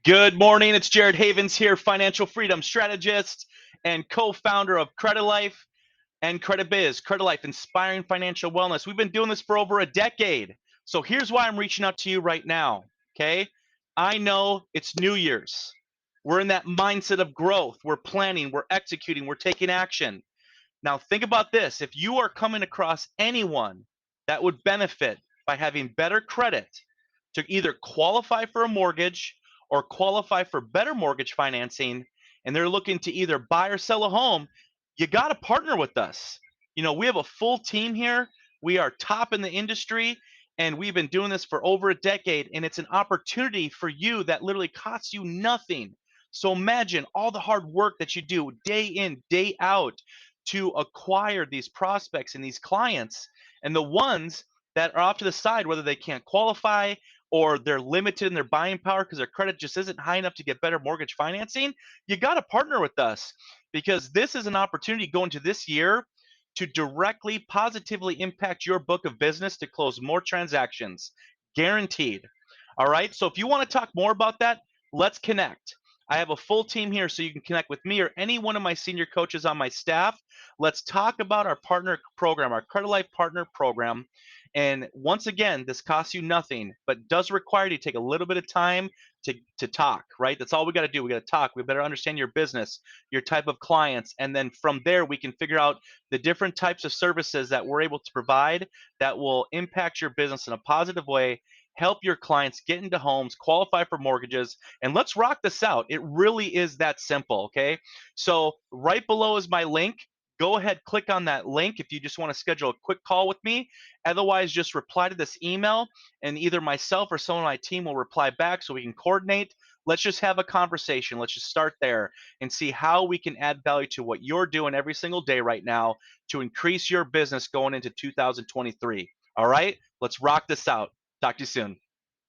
Good morning. It's Jared Havens here, financial freedom strategist and co-founder of Credit Life and Credit Biz. Credit Life, inspiring financial wellness. We've been doing this for over a decade. So here's why I'm reaching out to you right now. Okay. I know it's New Year's. We're in that mindset of growth. We're planning, we're executing, we're taking action. Now, think about this. If you are coming across anyone that would benefit by having better credit to either qualify for a mortgage or qualify for better mortgage financing, and they're looking to either buy or sell a home, you got to partner with us. We have a full team here. We are top in the industry, and we've been doing this for over a decade, and it's an opportunity for you that literally costs you nothing. So imagine all the hard work that you do day in, day out to acquire these prospects and these clients, and the ones that are off to the side, whether they can't qualify or they're limited in their buying power because their credit just isn't high enough to get better mortgage financing, you got to partner with us because this is an opportunity going to this year to directly positively impact your book of business to close more transactions, guaranteed. All right, so if you want to talk more about that, let's connect. I have a full team here, so you can connect with me or any one of my senior coaches on my staff. Let's talk about our partner program, our Credit Life Partner Program. And once again, this costs you nothing, but does require you to take a little bit of time to talk, right? That's all we got to do. We got to talk. We better understand your business, your type of clients. And then from there, we can figure out the different types of services that we're able to provide that will impact your business in a positive way, help your clients get into homes, qualify for mortgages, and let's rock this out. It really is that simple, okay? So right below is my link. Go ahead, click on that link if you just want to schedule a quick call with me. Otherwise, just reply to this email, and either myself or someone on my team will reply back so we can coordinate. Let's just have a conversation. Let's just start there and see how we can add value to what you're doing every single day right now to increase your business going into 2023. All right, let's rock this out. Talk to you soon.